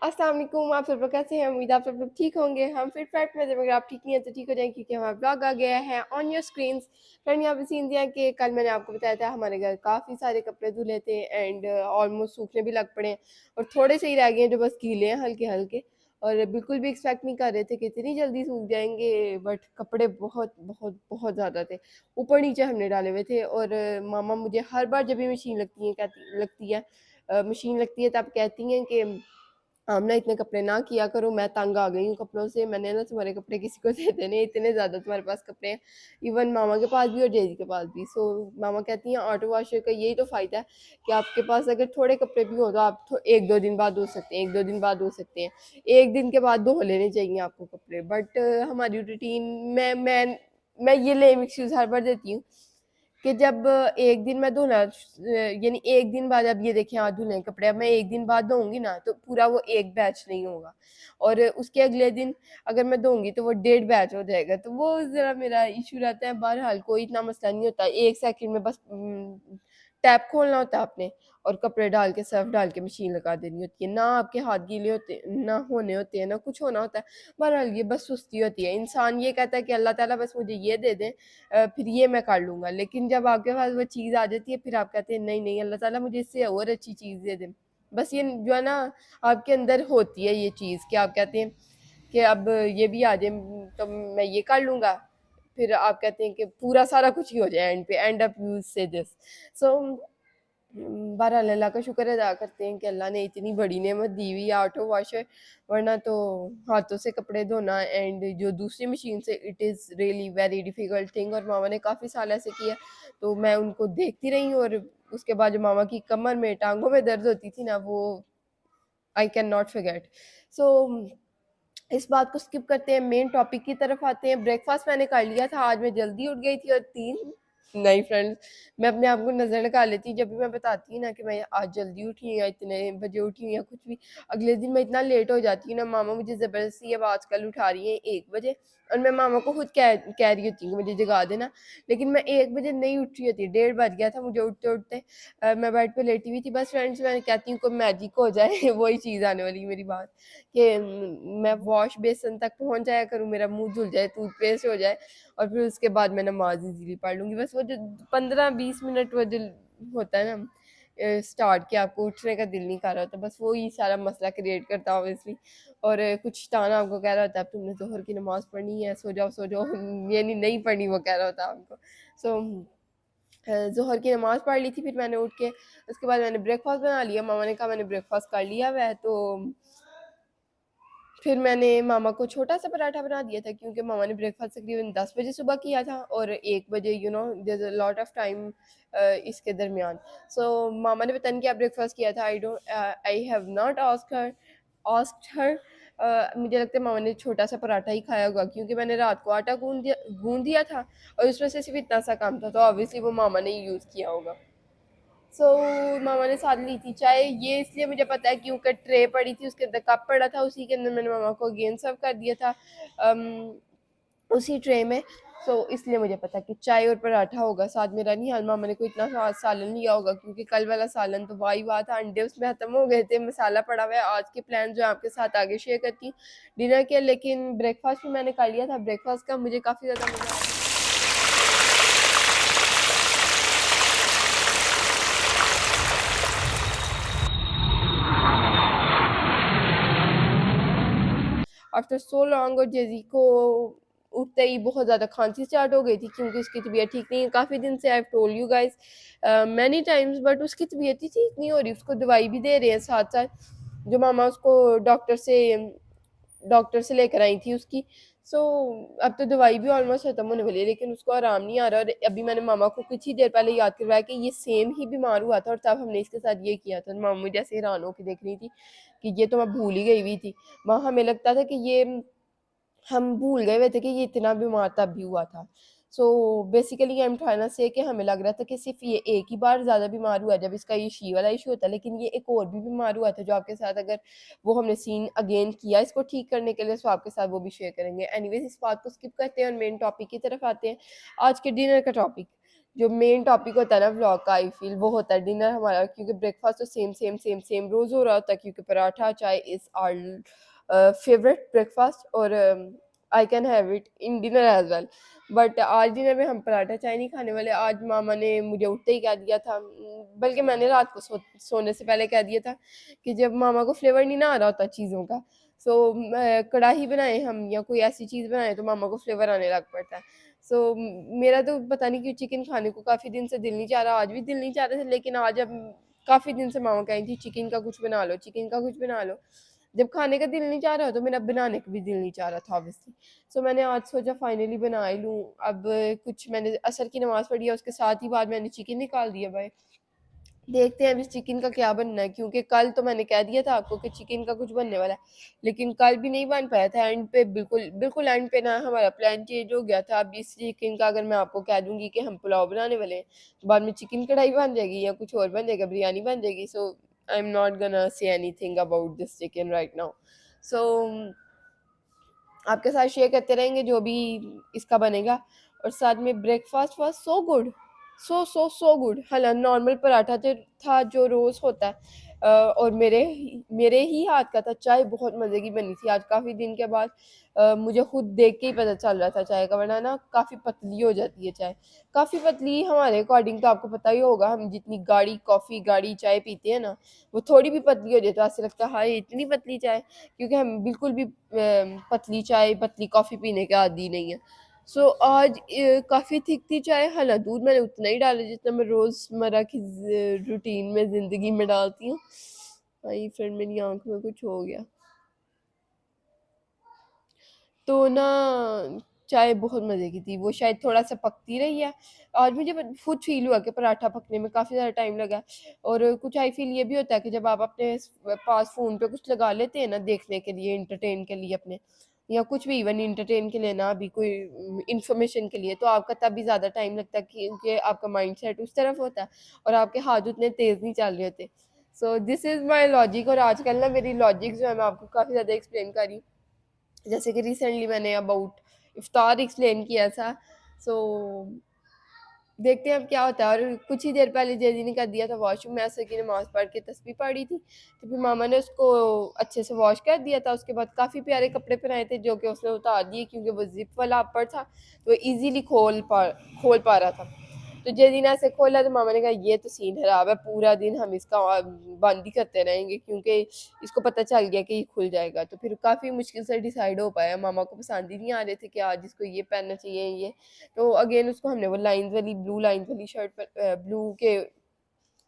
अस्सलाम वालेकुम, आप सब लोग कैसे हैं? उम्मीद आप सब लोग ठीक होंगे। हम फिट फाट में थे, मगर आप ठीक नहीं हैं तो ठीक हो जाएँ, क्योंकि हमारा ब्लॉग आ गया है ऑन योर स्क्रीन्स। फ्रेंड, यहाँ पे सीन दिया कि कल मैंने आपको बताया था हमारे घर काफ़ी सारे कपड़े धुले थे एंड ऑलमोस्ट सूखने भी लग पड़े हैं और थोड़े से ही रह गए हैं जो बस गीले हैं हल्के-हल्के। और बिल्कुल भी एक्सपेक्ट नहीं कर रहे थे कि इतनी जल्दी सूख जाएँगे, बट कपड़े बहुत, बहुत, बहुत ज़्यादा थे। ऊपर-नीचे हमने डाले हुए थे और मामा मुझे हर बार जब भी मशीन लगती है मशीन लगती है तब कहती हैं कि आप ना इतने कपड़े ना किया करो, मैं तंग आ गई हूँ कपड़ों से, मैंने ना तुम्हारे कपड़े किसी को दे देने, इतने ज़्यादा तुम्हारे पास कपड़े हैं। इवन मामा के पास भी और जेजी के पास भी। सो मामा कहती हैं ऑटो वॉशर का यही तो फ़ायदा है कि आपके पास अगर थोड़े कपड़े भी हो तो आप 1-2 दिन बाद धो सकते हैं, 1-2 दिन बाद धो सकते हैं। 1 दिन के बाद धो लेने चाहिए आपको कपड़े। बट हमारी रूटीन मैं ये लेम एक्सक्यूज़ हर बार देती हूँ कि जब एक दिन मैं धोना यानी 1 दिन बाद, अब ये देखिए आज धुले हैं कपड़े, अब मैं 1 दिन बाद धोऊँगी ना तो पूरा वो 1 बैच नहीं होगा और उसके अगले दिन अगर मैं धोऊँगी तो वो डेढ़ बैच हो जाएगा, तो वो ज़रा मेरा इश्यू रहता है। बहरहाल कोई इतना मसला नहीं होता, 1 सेकंड में बस टैप खोलना होता है आपने और कपड़े डाल के सर्फ़ डाल के मशीन लगा देनी होती है। ना आपके हाथ गीले होते ना होने होते हैं, ना कुछ होना होता है। बहरहाल ये बस सुस्ती होती है। इंसान ये कहता है कि अल्लाह ताला बस मुझे ये दे दें, फिर ये मैं कर लूँगा। लेकिन जब आपके पास वो चीज़ आ जाती है फिर आप कहते हैं नहीं, नहीं, अल्लाह ताला मुझे इससे और अच्छी चीज़ दे दे। बस ये जो है ना आपके अंदर होती है ये चीज़ कि आप कहते हैं कि अब ये भी आ जाए तो मैं ये कर लूँगा। फिर आप कहते हैं कि पूरा सारा कुछ ही हो जाए एंड पे, एंड अप यू से दिस। सो बहरहाल अल्लाह का शुक्र अदा करते हैं कि अल्लाह ने इतनी बड़ी नेमत दी हुई है ऑटो वॉशर, वरना तो हाथों से कपड़े धोना एंड जो दूसरी मशीन से it is really very difficult thing. और मामा ने काफ़ी साल ऐसे किया, तो मैं उनको देखती रही हूँ और उसके बाद जो मामा की कमर में, टाँगों में दर्द होती थी ना, वो आई कैन नॉट फॉरगेट। सो इस बात को स्किप करते हैं, मेन टॉपिक की तरफ आते हैं। ब्रेकफ़ास्ट मैंने कर लिया था, आज मैं जल्दी उठ गई थी और 3 नहीं फ्रेंड्स, मैं अपने आप को नज़र लगा लेती हूँ जब भी मैं बताती हूँ ना कि मैं आज जल्दी उठी हूँ या इतने बजे उठी हूँ या कुछ भी, अगले दिन मैं इतना लेट हो जाती हूँ ना, मामा मुझे ज़बरदस्ती अब आजकल उठा रही हैं 1 बजे और मैं मामा को खुद कह रही होती हूँ कि मुझे जगा देना, लेकिन मैं 1 बजे नहीं उठ रही होती, डेढ़ बज गया था मुझे उठते-उठते। मैं बेड पे लेटी हुई थी, बस फ्रेंड्स मैं कहती हूँ कोई मैजिक हो जाए वही चीज़ आने वाली है मेरी बात। कि मैं वॉश बेसिन तक पहुँच जाया करूँ, मेरा मुँह धुल जाए, टूथपेस्ट हो जाए और फिर उसके बाद मैं नमाज़ ईज़िली पढ़ लूँगी। बस वो जो 15-20 मिनट वो जो होता है ना स्टार्ट कि आपको उठने का दिल नहीं कर रहा होता, बस वो ही सारा मसला क्रिएट करता है ऑब्वियसली। और कुछ शैतान आपको कह रहा होता है अब तुमने ज़ोहर की नमाज़ पढ़नी है, सो जाओ यानी नहीं पढ़नी वो कह रहा होता है आपको। सो ज़ोहर की नमाज़ पढ़ ली थी, फिर मैंने उठ के उसके बाद मैंने ब्रेकफ़ास्ट बना लिया। मामा ने कहा मैंने ब्रेकफ़ास्ट कर लिया हुआ है, तो फिर मैंने मामा को छोटा-सा पराठा बना दिया था, क्योंकि मामा ने ब्रेकफ़ास्ट तकरीबन 10 बजे सुबह किया था और 1 बजे there is a lot of time इसके दरमियान। सो मामा ने पता नहीं क्या ब्रेकफ़ास्ट किया था, I have not asked her. मुझे लगता है मामा ने छोटा-सा पराठा ही खाया होगा, क्योंकि मैंने रात को आटा गूँध दिया था और उसमें से सिर्फ़ इतना सा काम था, तो ऑब्वियसली वो मामा ने ही यूज़ किया होगा। सो मामा ने साथ ली थी चाय, ये इसलिए मुझे पता है क्योंकि ट्रे पड़ी थी, उसके अंदर कप पड़ा था, उसी के अंदर मैंने मामा को अगेन सर्व कर दिया था अम, उसी ट्रे में। सो इसलिए मुझे पता है कि चाय और पराठा होगा साथ। मेरा नहीं हाल मामा ने कोई इतना सालन लिया होगा, क्योंकि कल वाला सालन तो वाही वाह था, अंडे उसमें ख़त्म हो गए थे, मसाला पड़ा हुआ है। आज के प्लान जो है आपके साथ आगे शेयर करती हूँ डिनर के, लेकिन ब्रेकफास्ट भी मैंने कर लिया था। ब्रेकफास्ट का मुझे काफ़ी ज़्यादा मज़ा आया। आफ्टर सो लॉन्ग, और जेज़ी को उठते ही बहुत ज़्यादा खांसी स्टार्ट हो गई थी, क्योंकि उसकी तबीयत ठीक नहीं है। काफ़ी दिन से I have told you guys many times, but उसकी तबीयत ही ठीक नहीं हो रही। उसको दवाई भी दे रहे हैं साथ-साथ, जो मामा उसको डॉक्टर से लेकर आई थी उसकी। सो अब तो दवाई भी ऑलमोस्ट खत्म होने वाली है, लेकिन उसको आराम नहीं आ रहा। और अभी मैंने मामा को कुछ ही देर पहले याद करवाया कि ये सेम ही बीमार हुआ था और तब हमने इसके साथ ये किया था। मामा मुझे ऐसे हैरान होके देख रही थी कि ये तो मैं भूल ही गई हुई थी। माँ हमें लगता था कि ये हम भूल गए हुए थे कि ये इतना बीमार तब भी हुआ था। So basically I am trying to say कि हमें लग रहा था कि सिर्फ़ ये एक ही बार ज़्यादा बीमार हुआ जब इसका ये शी वाला इश्यू होता है, लेकिन ये एक और भी बीमार हुआ था जो आपके साथ, अगर वो हमने सीन अगेन किया इसको ठीक करने के लिए, सो आपके साथ वो भी शेयर करेंगे। एनीवेज़ इस बात को स्किप करते हैं और मेन टॉपिक की तरफ आते हैं। आज के डिनर का टॉपिक। जो मेन टॉपिक होता है ना व्लॉग का, आई फील वो होता है डिनर हमारा, क्योंकि ब्रेकफास्ट तो सेम सेम सेम सेम रोज़ हो रहा होता है, क्योंकि पराठा चाय इज़ आवर फेवरेट ब्रेकफास्ट, और I can have it in dinner as well. But आज डिनर में हम पराठा चाय नहीं खाने वाले। आज मामा ने मुझे उठते ही कह दिया था, बल्कि मैंने रात को सोने से पहले कह दिया था कि जब मामा को फ्लेवर नहीं ना आ रहा होता चीज़ों का, सो कढ़ाई बनाए हम या कोई ऐसी चीज़ बनाए तो मामा को फ्लेवर आने लग पड़ता है। सो मेरा तो पता नहीं क्यों चिकन खाने को काफ़ी दिन से दिल नहीं चाह रहा, आज भी दिल नहीं चाह रहा था, लेकिन आज अब काफ़ी दिन से मामा कही थी चिकन का कुछ बना लो, चिकन का कुछ बना लो। जब खाने का दिल नहीं चाह रहा तो मेरा बनाने का भी दिल नहीं चाह रहा था ऑब्वियसली। सो मैंने आज सोचा फाइनली बना ही लूँ। अब कुछ मैंने असर की नमाज़ पढ़ी है, उसके साथ ही बाद मैंने चिकन निकाल दिया भाई। देखते हैं अभी चिकन का क्या बनना है, क्योंकि कल तो मैंने कह दिया था आपको कि चिकन का कुछ बनने वाला है, लेकिन कल भी नहीं बन पाया था। एंड पे बिल्कुल बिल्कुल एंड पे ना हमारा प्लान चेंज हो गया था। अब इस चिकन का अगर मैं आपको कह दूंगी कि हम पुलाव बनाने वाले हैं, तो बाद में चिकन कढ़ाई बन जाएगी या कुछ और बन जाएगा, बिरयानी बन जाएगी। सो I am not gonna say anything about this chicken right now. So आपके साथ शेयर करते रहेंगे जो भी इसका बनेगा। और साथ में breakfast was so good, so good. हाँ, नॉर्मल पराठा जो था जो रोज़ होता है, और मेरे ही हाथ का था। चाय बहुत मज़े की बनी थी आज, काफ़ी दिन के बाद मुझे खुद देख के ही पता चल रहा था चाय का, वरना ना काफ़ी पतली हो जाती है चाय, काफ़ी पतली हमारे अकॉर्डिंग। तो आपको पता ही होगा हम जितनी गाढ़ी कॉफ़ी गाढ़ी चाय पीते हैं ना, वो थोड़ी भी पतली हो जाए तो ऐसे लगता है हाय इतनी पतली चाय, क्योंकि हम बिल्कुल भी पतली चाय पतली कॉफ़ी पीने के आदी नहीं है। सो आज काफ़ी थिक थी चाय। हाला दूध मैंने उतना ही डाला जितना मैं रोज़मर्रा की रूटीन में ज़िंदगी में डालती हूँ। भाई फ्रेंड मेरी आंख में कुछ हो गया, तो ना चाय बहुत मज़े की थी। वो शायद थोड़ा-सा पकती रही है। आज मुझे खुद फ़ील हुआ कि पराठा पकने में काफ़ी ज़्यादा टाइम लगा। और कुछ आई फ़ील ये भी होता है कि जब आप अपने पास फ़ोन पे कुछ लगा लेते हैं ना देखने के लिए, एंटरटेन के लिए अपने, या कुछ भी इवन एंटरटेन के लिए ना, अभी कोई इन्फॉर्मेशन के लिए, तो आपका तब भी ज़्यादा टाइम लगता है, क्योंकि आपका माइंडसेट उस तरफ होता है और आपके हाथ उतने तेज़ नहीं चल रहे होते। So this is my logic. और आजकल ना मेरी लॉजिक जो है मैं आपको काफ़ी ज़्यादा एक्सप्लेन कर रही हूँ। जैसे कि रिसेंटली मैंने अबाउट इफ्तार एक्सप्लेन किया था। सो देखते हैं अब क्या होता है। और कुछ ही देर पहले जैदी ने कर दिया था वॉशरूम में, असर की नमाज़ पढ़ के तस्बीह पढ़ी थी, तो फिर मामा ने उसको अच्छे से वॉश कर दिया था। उसके बाद काफ़ी प्यारे कपड़े पहनाए थे जो कि उसने उतार दिए, क्योंकि वो ज़िप वाला अपर था तो ईज़िली खोल पा रहा था। तो जैदी ने ऐसे खोला तो मामा ने कहा ये तो सीन खराब है, पूरा दिन हम इसका बंद ही करते रहेंगे, क्योंकि इसको पता चल गया कि ये खुल जाएगा। तो फिर काफ़ी मुश्किल से डिसाइड हो पाया, मामा को पसंद ही नहीं आ रहे थे कि आज इसको ये पहनना चाहिए ये। तो अगेन उसको हमने वो लाइंस वाली ब्लू लाइंस वाली शर्ट पर ब्लू के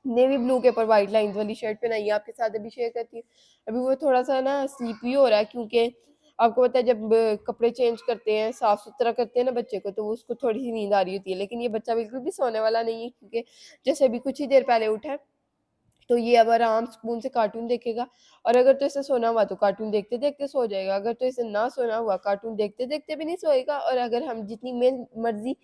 नेवी ब्लू के ऊपर वाइट लाइंस वाली शर्ट पहनाई है, आपके साथ अभी शेयर करती हूँ। अभी वो थोड़ा-सा ना स्लीपी हो रहा है, क्योंकि आपको पता है जब कपड़े चेंज करते हैं, साफ-सुथरा करते हैं ना बच्चे को, तो वो उसको थोड़ी-सी नींद आ रही होती है। लेकिन ये बच्चा बिल्कुल भी सोने वाला नहीं है, क्योंकि जैसे अभी कुछ ही देर पहले उठा है, तो ये अब आराम सुकून से कार्टून देखेगा। और अगर तो इसे सोना हुआ तो कार्टून देखते-देखते सो जाएगा, अगर तो इसे ना सोना हुआ कार्टून देखते-देखते भी नहीं सोएगा। और अगर हम जितनी मर्ज़ी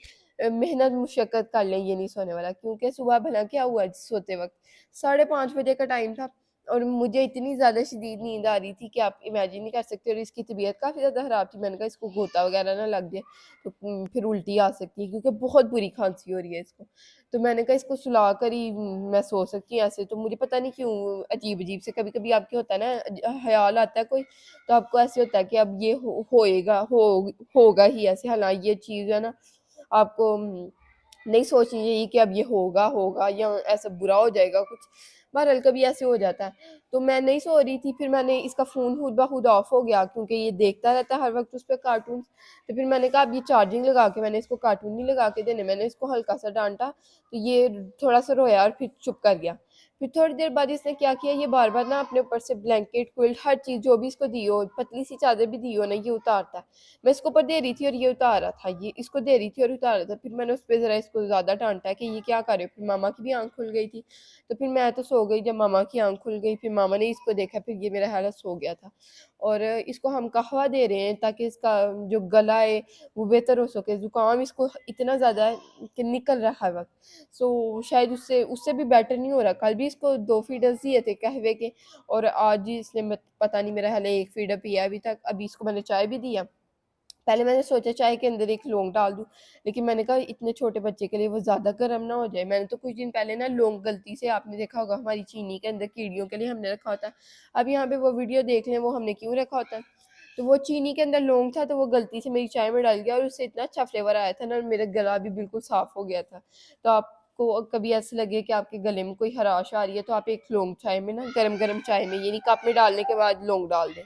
मेहनत मुशक्कत कर लें, ये नहीं सोने वाला, क्योंकि सुबह भला क्या हुआ सोते वक़्त 5:30 बजे का टाइम था, और मुझे इतनी ज़्यादा शदीद नींद आ रही थी कि आप इमेजिन नहीं कर सकते। और इसकी तबीयत काफ़ी ज़्यादा ख़राब थी, मैंने कहा इसको गोता वग़ैरह ना लग जाए, तो फिर उल्टी आ सकती है, क्योंकि बहुत बुरी खाँसी हो रही है इसको। तो मैंने कहा इसको सुला कर ही मैं सो सकती हूँ ऐसे। तो मुझे पता नहीं क्यों अजीब-अजीब से कभी-कभी आपके होता है ना, ख़्याल आता है कोई, तो आपको ऐसे होता है कि अब ये होगा ही ऐसे। हालाँकि ये चीज़ है ना, आपको नहीं सोचनी चाहिए कि अब ये होगा या ऐसा बुरा हो जाएगा कुछ। बहरहाल कभी ऐसे हो जाता है। तो मैं नहीं सो रही थी, फिर मैंने इसका फ़ोन खुद ब खुद ऑफ हो गया, क्योंकि ये देखता रहता है हर वक़्त उस पे कार्टून्स। तो फिर मैंने कहा अब ये चार्जिंग लगा के मैंने इसको कार्टून नहीं लगा के देने। मैंने इसको हल्का-सा डाँटा, तो ये थोड़ा-सा रोया और फिर चुप कर गया। फिर थोड़ी देर बाद इसने क्या किया, ये बार-बार ना अपने ऊपर से ब्लैंकेट, क्विल्ट हर चीज़ जो भी इसको दी हो, पतली-सी चादर भी दी हो ना, ये उतारता है। मैं इसको ऊपर दे रही थी और ये उतार रहा था, ये इसको दे रही थी और उतार रहा था। फिर मैंने उसपे ज़रा इसको ज़्यादा डाँटा कि ये क्या कर रहे हो? फिर मामा की भी आँख खुल गई थी। तो फिर मैं तो सो गई, जब मामा की आँख खुल गई, फिर मामा ने इसको देखा, फिर ये मेरा ख़्याल है सो गया था। और इसको हम कहवा दे रहे हैं ताकि इसका जो गला है वो बेहतर हो सके। ज़ुकाम इसको इतना ज़्यादा है कि निकल रहा है हर वक़्त। सो शायद उससे उससे भी बेटर नहीं हो रहा। कल भी इसको 2 फीडर्स दिए थे कहवे के, और आज ही इसने पता नहीं मेरा ख़्याल है 1 फीडर पिया है अभी तक। अभी इसको मैंने चाय भी दिया। पहले मैंने सोचा चाय के अंदर एक लौंग डाल दूँ, लेकिन मैंने कहा इतने छोटे बच्चे के लिए वो ज़्यादा गर्म ना हो जाए। मैंने तो कुछ दिन पहले ना लौंग गलती से, आपने देखा होगा हमारी चीनी के अंदर कीड़ियों के लिए हमने रखा होता है। अब यहाँ पे वो वीडियो देख लें वो हमने क्यों रखा होता है। तो वो चीनी के अंदर लौंग था, तो वो गलती से मेरी चाय में डल गया और उससे इतना अच्छा फ्लेवर आया था ना, मेरा गला भी बिल्कुल साफ़ हो गया था। तो आपको कभी ऐसा लगे कि आपके गले में कोई खराश आ रही है, तो आप एक लौंग चाय में ना, गरम-गरम चाय में, ये नहीं कप में डालने के बाद लौंग डाल दें।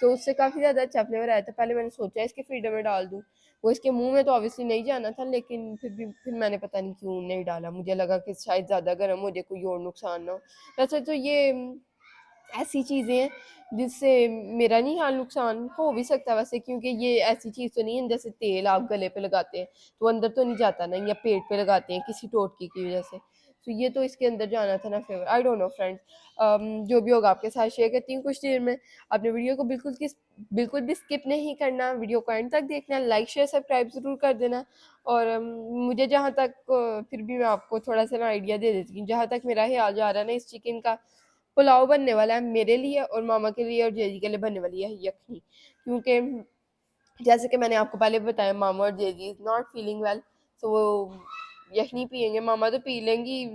तो उससे काफ़ी ज़्यादा अच्छा फ्लेवर आया था। पहले मैंने सोचा इसके फ्रीडम में डाल दूँ, वो इसके मुँह में तो ऑब्वियसली नहीं जाना था, लेकिन फिर मैंने पता नहीं क्यों नहीं डाला। मुझे लगा कि शायद ज़्यादा गर्म हो जाए, कोई और नुकसान ना हो। वैसे तो ये ऐसी चीज़ें हैं जिससे मेरा नहीं हाँ, नुकसान हो भी सकता है वैसे, क्योंकि ये ऐसी चीज़ तो नहीं है जैसे तेल आप गले पे लगाते हैं तो अंदर तो नहीं जाता ना, या पेट पे लगाते हैं किसी टोटके की वजह से। तो ये तो इसके अंदर जाना था ना flavour. I don't know friends, जो भी होगा आपके साथ शेयर करती हूँ कुछ देर में। आपने वीडियो को बिल्कुल भी स्किप नहीं करना, वीडियो को एंड तक देखना, लाइक शेयर सब्सक्राइब ज़रूर कर देना। और मुझे जहाँ तक फिर भी मैं आपको थोड़ा सा ना आइडिया दे देती हूँ, जहाँ तक मेरा ख्याल जा रहा है ना, इस चिकन का पुलाव बनने वाला है मेरे लिए और मामा के लिए और जेजी के लिए बनने वाली है यखनी। क्योंकि जैसे कि मैंने आपको पहले बताया, मामा और जेजी इज नॉट फीलिंग वेल, तो वो यखनी पियेंगे। मामा तो पी लेंगी,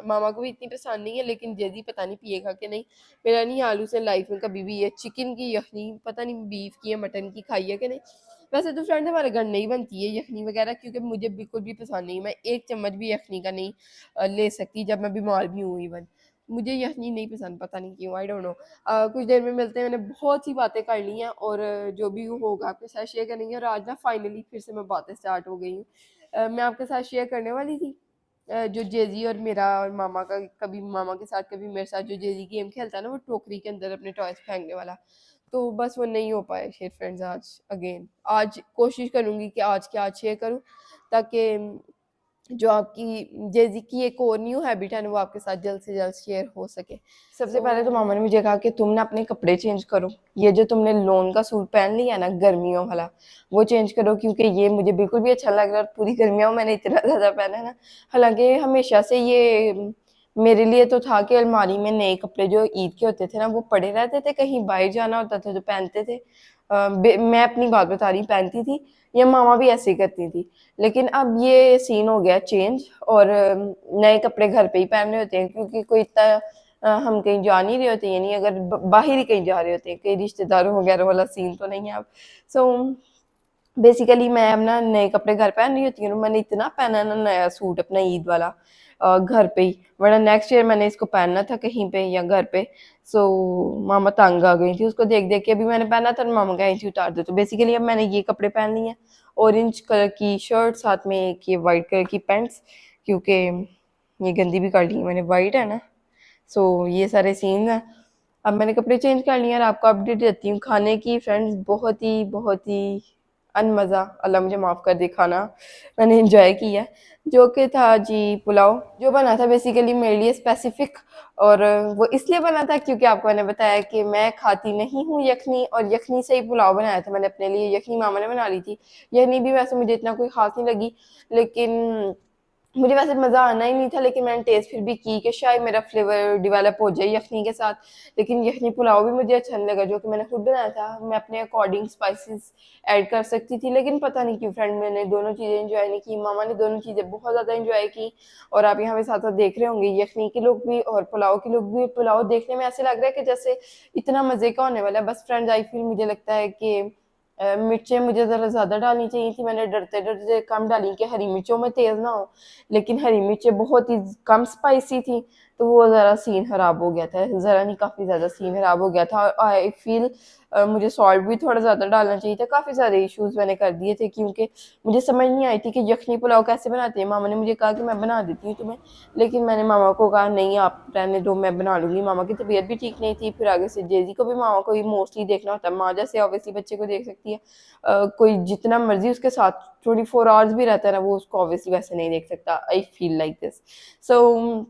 मामा को भी इतनी पसंद नहीं है, लेकिन जेजी पता नहीं पिएगा कि नहीं। मेरा नहीं हाल उसने लाइफ में कभी भी ये चिकन की यखनी, पता नहीं बीफ की या मटन की खाई है कि नहीं। वैसे तो फ्रेंड हमारे घर नहीं बनती है यखनी वगैरह, क्योंकि मुझे बिल्कुल भी पसंद नहीं। मैं एक चम्मच भी यखनी का नहीं ले सकती जब मैं बीमार भी हूँ इवन। मुझे यखनी नहीं पसंद, पता नहीं क्यों, आई डोंट नो। कुछ देर में मिलते हैं। मैंने बहुत सी बातें कर ली हैं और जो भी होगा आपके साथ शेयर करेंगे। और आज ना फाइनली फिर से मैं बातें स्टार्ट हो गई हूँ। मैं आपके साथ शेयर करने वाली थी जो जेजी और मेरा और मामा का, कभी मामा के साथ कभी मेरे साथ, जो जेजी गेम खेलता है ना वो टोकरी के अंदर अपने टॉयज फेंकने वाला, तो बस वो नहीं हो पाया शेयर फ्रेंड्स आज अगेन। आज कोशिश करूँगी कि आज के आज शेयर करूँ, ताकि जो आपकी जेज़ी की एक और न्यू हैबिट है ना, वो आपके साथ जल्द से जल्द शेयर हो सके। सबसे पहले तो मामा ने मुझे कहा कि तुम ना अपने कपड़े चेंज करो, ये जो तुमने लोन का सूट पहन लिया ना गर्मियों वाला, वो चेंज करो, क्योंकि ये मुझे बिल्कुल भी अच्छा लग रहा है। और पूरी गर्मियों में मैंने इतना ज़्यादा पहना है ना। हालांकि हमेशा से ये मेरे लिए तो था कि अलमारी में नए कपड़े जो ईद के होते थे ना वो पड़े रहते थे, कहीं बाहर जाना होता था तो पहनते थे। मैं अपनी बात बता रही, पहनती थी, या मामा भी ऐसे ही करती थी। लेकिन अब ये सीन हो गया चेंज, और नए कपड़े घर पे ही पहनने होते हैं, क्योंकि कोई इतना हम कहीं जा नहीं रहे होते, यानी अगर बाहर ही कहीं जा रहे होते हैं, कहीं रिश्तेदारों वगैरह वाला सीन तो नहीं है अब। सो बेसिकली मैं अब ना नए कपड़े घर पहन रही होती हूँ। मैंने इतना पहना ना नया सूट अपना ईद वाला घर पे ही, वरना नेक्स्ट ईयर मैंने इसको पहनना था कहीं पे या घर पे। सो मामा तंग आ गई थी उसको देख देख के। अभी मैंने पहना था, मामा कहीं थी उतार दो। तो बेसिकली अब मैंने ये कपड़े पहन लिए हैं, ऑरेंज कलर की शर्ट, साथ में एक ये वाइट कलर की पैंट्स, क्योंकि ये गंदी भी कर ली मैंने, वाइट है ना। सो ये सारे सीन हैं। अब मैंने कपड़े चेंज कर लिए और आपको अपडेट देती हूँ खाने की। फ्रेंड्स बहुत ही अनमज़ा, अल्लाह मुझे माफ़ कर दे, खाना मैंने एंजॉय किया, जो कि था जी पुलाव। जो बना था बेसिकली मेरे लिए स्पेसिफिक, और वो इसलिए बना था क्योंकि आपको मैंने बताया कि मैं खाती नहीं हूँ यखनी, और यखनी से ही पुलाव बनाया था मैंने अपने लिए। यखनी मामा ने बना ली थी। यखनी भी वैसे मुझे इतना कोई ख़ास नहीं लगी, लेकिन मुझे वैसे मज़ा आना ही नहीं था, लेकिन मैंने टेस्ट फिर भी की कि शायद मेरा फ्लेवर डेवलप हो जाए यखनी के साथ। लेकिन यखनी पुलाव भी मुझे अच्छा नहीं लगा, जो कि मैंने खुद बनाया था। मैं अपने अकॉर्डिंग स्पाइसेस ऐड कर सकती थी, लेकिन पता नहीं क्यों फ्रेंड मैंने दोनों चीज़ें एंजॉय नहीं की। मामा ने दोनों चीज़ें बहुत ज़्यादा एंजॉय की, और आप यहाँ पे साथ साथ देख रहे होंगे यखनी के लोग भी और पुलाव के लोग भी। पुलाव देखने में ऐसे लग रहा है कि जैसे इतना मज़े का होने वाला है। बस फ्रेंड्स आई फील, मुझे लगता है कि मिर्चें मुझे ज़रा ज़्यादा डालनी चाहिए थी। मैंने डरते डरते कम डाली कि हरी मिर्चों में तेज़ ना हो, लेकिन हरी मिर्चें बहुत ही कम स्पाइसी थी, तो वो ज़रा सीन ख़राब हो गया था। ज़रा नहीं, काफ़ी ज़्यादा सीन ख़राब हो गया था। आई फील मुझे सॉल्ट भी थोड़ा ज़्यादा डालना चाहिए था। काफ़ी सारे इश्यूज़ मैंने कर दिए थे, क्योंकि मुझे समझ नहीं आई थी कि यखनी पुलाव कैसे बनाते हैं। मामा ने मुझे कहा कि मैं बना देती हूँ तुम्हें, लेकिन मैंने मामा को कहा नहीं आप रहने दो, मैं बना लूँगी। मामा की तबीयत भी ठीक नहीं थी, फिर आगे से जेजी को भी मामा को ही मोस्टली देखना होता है। माँ जैसे ऑब्वियसली बच्चे को देख सकती है, कोई जितना मर्जी उसके साथ 24 आवर्स भी रहता है ना, वो उसको ऑब्वियसली वैसे नहीं देख सकता। I feel like this. So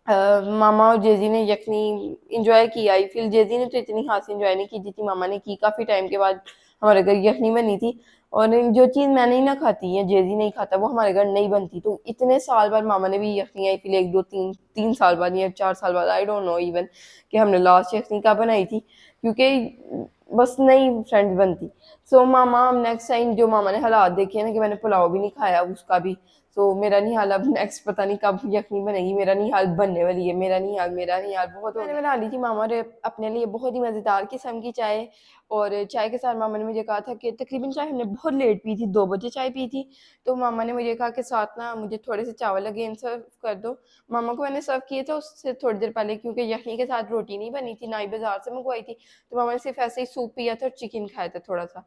मामा और जेजी ने यखनी इंजॉय की। आई फील जेजी ने तो इतनी खास इंजॉय नहीं की जितनी मामा ने की। काफ़ी टाइम के बाद हमारे घर यखनी बनी थी, और जो चीज़ मैंने ही ना खाती या जेजी नहीं खाता वो हमारे घर नहीं बनती। तो इतने साल बाद मामा ने भी यखनी, आई फील एक दो तीन तीन साल बाद या 4 साल बाद, आई डोंट नो इवन कि हमने लास्ट यखनी कब बनाई थी। क्योंकि बस नई फ्रेंड्स बनती। सो मामा नेक्स्ट टाइम जो मामा ने हालात देखे ना कि मैंने पुलाव भी नहीं खाया उसका भी, सो मेरा नहीं हाल अब नेक्स्ट पता नहीं कब यखनी बनेगी, मेरा नहीं हाल बनने वाली है, मेरा नहीं हाल बहुत मैंने बना ली थी मामा ने अपने लिए बहुत ही मज़ेदार किस्म की चाय। और चाय के साथ मामा ने मुझे कहा था कि तकरीबन चाय हमने बहुत लेट पी थी, 2 बजे चाय पी थी। तो मामा ने मुझे कहा कि साथ ना मुझे थोड़े से चावल अगेन सर्व कर दो। मामा को मैंने सर्व किए थे उससे थोड़ी देर पहले, क्योंकि यखनी के साथ रोटी नहीं बनी थी, ना ही बाजार से मंगवाई थी। तो मामा ने सिर्फ ऐसे ही सूप पिया था और चिकन खाया था थोड़ा सा।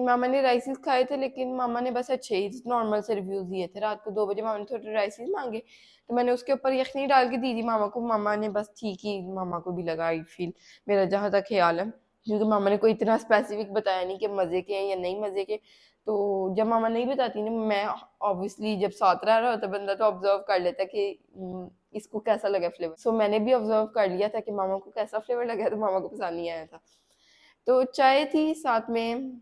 मामा ने राइसेस खाए थे, लेकिन मामा ने बस अच्छे ही नॉर्मल से रिव्यूज दिए थे। रात को 2 बजे मामा ने थोड़े राइसेस मांगे, तो मैंने उसके ऊपर यखनी डाल के दी थी मामा को। मामा ने बस ठीक ही, मामा को भी लगा आई फील, मेरा जहाँ तक ख्याल है, क्योंकि मामा ने कोई इतना स्पेसिफिक बताया नहीं कि मज़े के हैं या नहीं मज़े के। तो जब मामा नहीं बताती ना, मैं ऑब्वियसली जब साथ रह रहा होता बंदा तो ऑब्जर्व कर लेता कि इसको कैसा लगा फ्लेवर। सो मैंने भी ऑब्जर्व कर लिया था कि मामा को कैसा फ्लेवर लगा, तो मामा को पसंद नहीं आया था। तो चाय थी साथ में,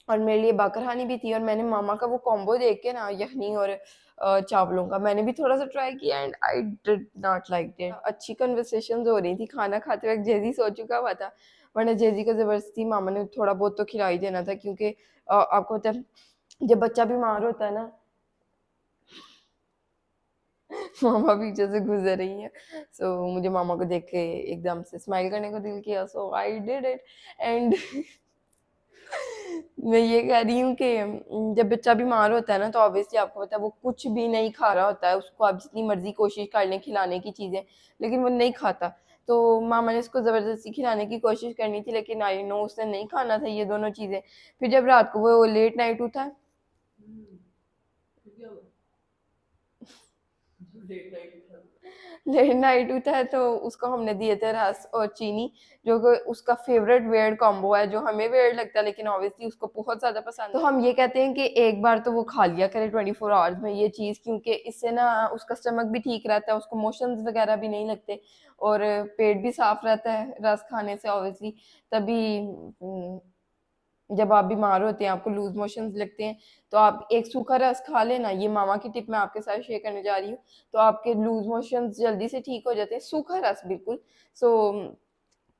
और मेरे लिए बाकरहानी भी थी। और मैंने मामा का वो कॉम्बो देख के ना, यखनी और चावलों का, मैंने भी थोड़ा सा ट्राई किया and I did not like it. अच्छी कन्वर्सेशन हो रही थी खाना खाते वक्त, जेजी सो चुका हुआ था, वरना जेजी को जबरदस्ती मामा ने थोड़ा बहुत तो खिला ही देना था, क्योंकि आपको पता है जब बच्चा बीमार होता है ना, मामा पीछे से गुजर रही है। मुझे मामा को देख के एकदम से स्माइल करने को दिल किया, सो आई डिड इट। एंड मैं ये कह रही हूँ कि जब बच्चा बीमार होता है ना, तो ऑब्वियसली आपको पता है वो कुछ भी नहीं खा रहा होता है, उसको आप जितनी मर्जी कोशिश कर लें खिलाने की चीज़ें, लेकिन वो नहीं खाता। तो मामा ने उसको ज़बरदस्ती खिलाने की कोशिश करनी थी, लेकिन आई नो उसने नहीं खाना था ये दोनों चीज़ें। फिर जब रात को वो लेट नाइट उठा, लेट नाइट उठा है, तो उसको हमने दिए थे रस और चीनी, जो कि उसका फेवरेट वेird कॉम्बो है, जो हमें वेird लगता है लेकिन ऑब्वियसली उसको बहुत ज्यादा पसंद है। तो हम ये कहते हैं कि एक बार तो वो खा लिया करे 24 आवर्स में ये चीज़, क्योंकि इससे ना उसका स्टमक भी ठीक रहता है, उसको मोशंस वगैरह भी नहीं लगते, और पेट भी साफ रहता है रस खाने से ऑब्वियसली। तभी जब आप बीमार होते हैं, आपको लूज मोशंस लगते हैं, तो आप एक सूखा रस खा लेना। ये मामा की टिप मैं आपके साथ शेयर करने जा रही हूँ, तो आपके लूज मोशंस जल्दी से ठीक हो जाते हैं, सूखा रस बिल्कुल। सो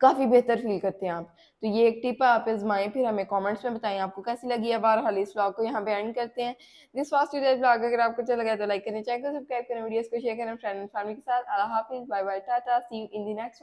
काफ़ी बेहतर फील करते हैं आप। तो ये एक टिप है, आप आजमाएं, फिर हमें कमेंट्स में बताएं आपको कैसी लगी है। बहरहाल इस व्लॉग को यहाँ पे एंड करते हैं। This was today's vlog. अगर आपको अच्छा लगा तो लाइक करें, चैनल को सब्सक्राइब करें, वीडियोस को शेयर करें फ्रेंड एंड फैमिली के साथ। अल्लाह हाफिज, bye bye, tata, see you in the next one.